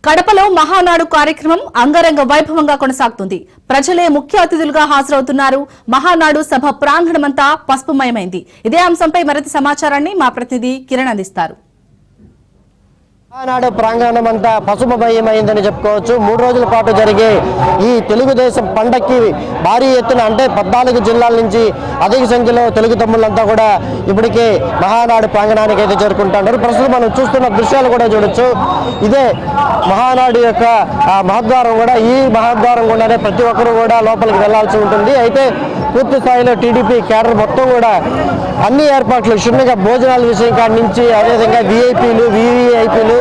కడపలో మహానాడు కార్యక్రమం అంగరంగ వైభవంగా కొనసాగుతుంది. ప్రజలే ముఖ్య అతిథులుగా హాజరవుతున్నారు. మహానాడు సభ ప్రాంగణమంతా పసుపుమయమైంది. ఇదే అంశంపై మరింత సమాచారాన్ని మా ప్రతినిధి కిరణ్ అందిస్తారు. మహానాడు ప్రాంగణం అంతా పసుపుమయమైందని చెప్పుకోవచ్చు. 3 రోజుల పాటు జరిగే ఈ తెలుగుదేశం పండక్కి భారీ ఎత్తున అంటే 14 జిల్లాల నుంచి అధిక సంఖ్యలో తెలుగు తమ్ముళ్ళంతా కూడా ఇప్పటికే మహానాడు ప్రాంగణానికి అయితే చేరుకుంటున్నారు. ప్రస్తుతం మనం చూస్తున్న దృశ్యాలు కూడా చూడొచ్చు. ఇదే మహానాడు యొక్క మహద్వారం కూడా. ఈ మహద్వారం గుండానే ప్రతి ఒక్కరూ కూడా లోపలికి వెళ్లాల్సి ఉంటుంది. అయితే పూర్తి స్థాయిలో టీడీపీ క్యాడర్ మొత్తం కూడా అన్ని ఏర్పాట్లు క్షుణ్ణంగా భోజనాల విషయం కాడి నుంచి అదేవిధంగా విఐపీలు వివిఐపీలు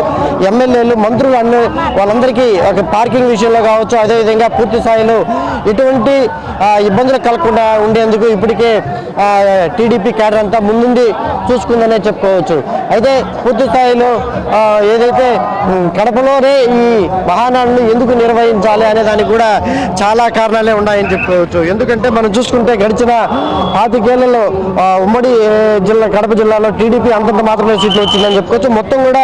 ఎమ్మెల్యేలు మంత్రులు అన్ని వాళ్ళందరికీ ఒక పార్కింగ్ విషయంలో కావచ్చు అదేవిధంగా పూర్తి స్థాయిలో ఎటువంటి ఇబ్బందులు కలగకుండా ఉండేందుకు ఇప్పటికే టీడీపీ క్యాడర్ అంతా ముందుండి చూసుకుందనే చెప్పుకోవచ్చు. అయితే పూర్తి స్థాయిలో ఏదైతే కడపలోనే ఈ మహానాడును ఎందుకు నిర్వహించాలి అనే దానికి కూడా చాలా కారణాలే ఉన్నాయని చెప్పుకోవచ్చు. ఎందుకంటే మనం చూసుకుంటే గడిచిన 25 ఏళ్లలో ఉమ్మడి జిల్లా కడప జిల్లాలో టీడీపీ అంతంత మాత్రమే సీట్లు వచ్చిందని చెప్పుకోవచ్చు. మొత్తం కూడా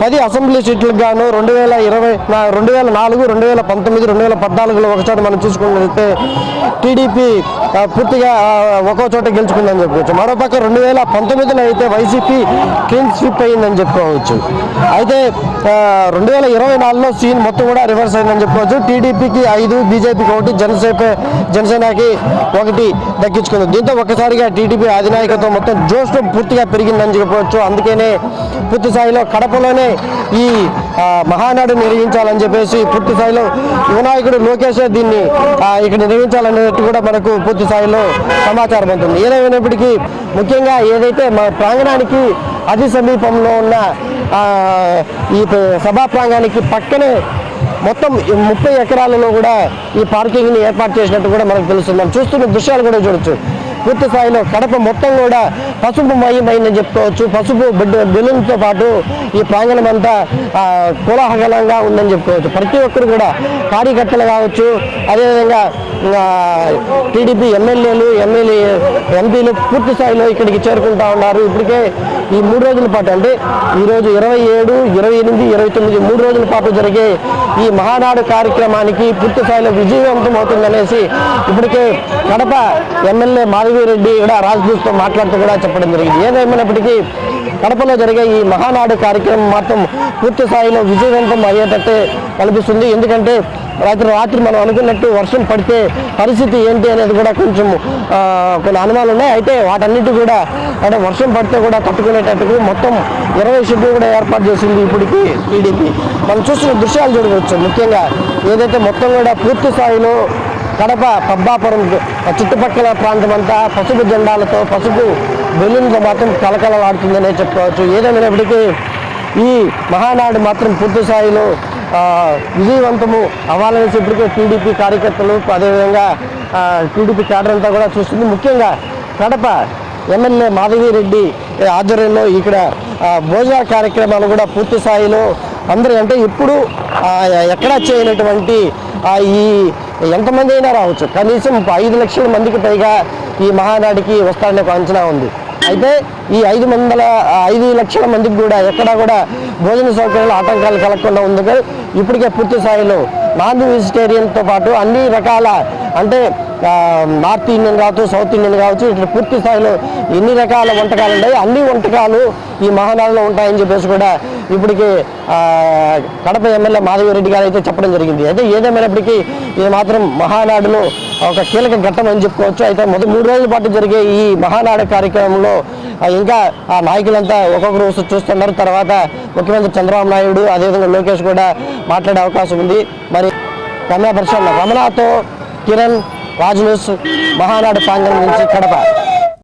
10 అసెంబ్లీ సీట్లకు గాను 2020, 2004, 2019, 2014లో ఒకసారి మనం చూసుకున్నట్లయితే టీడీపీ పూర్తిగా ఒక్కో చోట గెలుచుకుందని చెప్పుకోవచ్చు. మరోపక్క 2019లో అయితే వైసీపీ క్లీన్ స్వీప్ అయిందని చెప్పుకోవచ్చు. అయితే 2024లో సీన్ మొత్తం కూడా రివర్స్ అయిందని చెప్పుకోవచ్చు. టీడీపీకి 5, బీజేపీకి 1, జనసేనకి 1 దక్కించుకుంది. దీంతో ఒక్కసారిగా టీడీపీ అధినాయకత్వం మొత్తం జోష్ పూర్తిగా పెరిగిందని చెప్పవచ్చు. అందుకనే పూర్తి స్థాయిలో కడపలోనే ఈ మహానాడు నిర్వహించాలని చెప్పేసి పూర్తి స్థాయిలో యువనాయకుడు లోకేష్ దీన్ని ఇక్కడ నిర్వహించాలనేది కూడా మనకు పూర్తి స్థాయిలో సమాచారం ఉంటుంది. ఏదైనప్పటికీ ముఖ్యంగా ఏదైతే మా ప్రాంగణానికి అతి సమీపంలో ఉన్న ఈ సభా ప్రాంగణానికి పక్కనే మొత్తం 30 ఎకరాలలో కూడా ఈ పార్కింగ్ని ఏర్పాటు చేసినట్టు కూడా మనకు తెలుస్తుంది. మనం చూస్తున్న దృశ్యాలు కూడా చూడొచ్చు. పూర్తి స్థాయిలో కడప మొత్తం కూడా పసుపు మయమైందని చెప్పుకోవచ్చు. పసుపు బెలూన్తో పాటు ఈ ప్రాంగణం అంతా కోలాహలంగా ఉందని చెప్పుకోవచ్చు. ప్రతి ఒక్కరు కూడా కార్యకర్తలు కావచ్చు అదేవిధంగా టీడీపీ ఎమ్మెల్యేలు ఎంపీలు పూర్తి స్థాయిలో ఇక్కడికి చేరుకుంటా ఉన్నారు. ఇప్పటికే ఈ 3 రోజుల పాటు అంటే ఈరోజు 27, 28, 29 3 రోజుల పాటు జరిగే ఈ మహానాడు కార్యక్రమానికి పూర్తి స్థాయిలో విజయవంతం అవుతుందనేసి ఇప్పటికే కడప ఎమ్మెల్యే మాధవిరెడ్డి కూడా రాజ్దూత్తో మాట్లాడుతూ కూడా చెప్పడం జరిగింది. ఏదేమైనప్పటికీ కడపలో జరిగే ఈ మహానాడు కార్యక్రమం మాత్రం పూర్తి స్థాయిలో విజయవంతం అయ్యేటట్టే కనిపిస్తుంది. ఎందుకంటే రాత్రి మనం అనుకున్నట్టు వర్షం పడితే పరిస్థితి ఏంటి అనేది కూడా కొంచెం కొన్ని అనుమానాలు ఉన్నాయి. అయితే వాటన్నిటి కూడా అంటే వర్షం పడితే కూడా తట్టుకునేటట్టుకు మొత్తం 20 షెడ్లు కూడా ఏర్పాటు చేసింది ఇప్పటికి టీడీపీ. మనం చూస్తున్న దృశ్యాలు చూడవచ్చు. ముఖ్యంగా ఏదైతే మొత్తం కూడా పూర్తి స్థాయిలో కడప పబ్బాపురం చుట్టుపక్కల ప్రాంతం అంతా పసుపు జెండాలతో పసుపు బెలూన్తో మాత్రం కలకలలాడుతుందనే చెప్పుకోవచ్చు. ఏదేమైనప్పటికీ ఈ మహానాడు మాత్రం పూర్తి స్థాయిలో విజయవంతము అవ్వాలనేసి ఇప్పటికే టీడీపీ కార్యకర్తలు అదేవిధంగా టీడీపీ క్యాడర్ అంతా కూడా చూస్తుంది. ముఖ్యంగా కడప ఎమ్మెల్యే మాధవిరెడ్డి ఆధ్వర్యంలో ఇక్కడ భోజన కార్యక్రమాలు కూడా పూర్తి స్థాయిలో అందరూ అంటే ఇప్పుడు ఎక్కడా చేయనటువంటి ఈ ఎంతమంది అయినా రావచ్చు. కనీసం 5 లక్షల మందికి పైగా ఈ మహానాడికి వస్తారనే ఒక అంచనా ఉంది. అయితే ఈ 5 లక్షల మందికి కూడా ఎక్కడా కూడా భోజన సౌకర్యాలు ఆటంకాలు కలగకుండా ఉంది. ఇప్పటికే పూర్తి స్థాయిలో నాన్ వెజిటేరియన్తో పాటు అన్ని రకాల అంటే నార్త్ ఇండియన్ కావచ్చు సౌత్ ఇండియన్ కావచ్చు ఇట్లా పూర్తి స్థాయిలో ఎన్ని రకాల వంటకాలు ఉన్నాయి అన్ని వంటకాలు ఈ మహానాడులో ఉంటాయని చెప్పేసి కూడా ఇప్పటికీ కడప ఎమ్మెల్యే మాధవిరెడ్డి గారు అయితే చెప్పడం జరిగింది. అయితే ఏదేమైనప్పటికీ ఇది మాత్రం మహానాడులో ఒక కీలక ఘట్టం అని చెప్పుకోవచ్చు. అయితే 3 రోజుల పాటు జరిగే ఈ మహానాడు కార్యక్రమంలో ఇంకా ఆ నాయకులంతా ఒక్కొక్కరు చూస్తున్నారు. తర్వాత ముఖ్యమంత్రి చంద్రబాబు నాయుడు అదేవిధంగా లోకేష్ కూడా మాట్లాడే అవకాశం ఉంది. మరి రమణాతో కిరణ్, రాజ్ న్యూస్, మహానాడు ప్రాంగణం నుంచి కడప.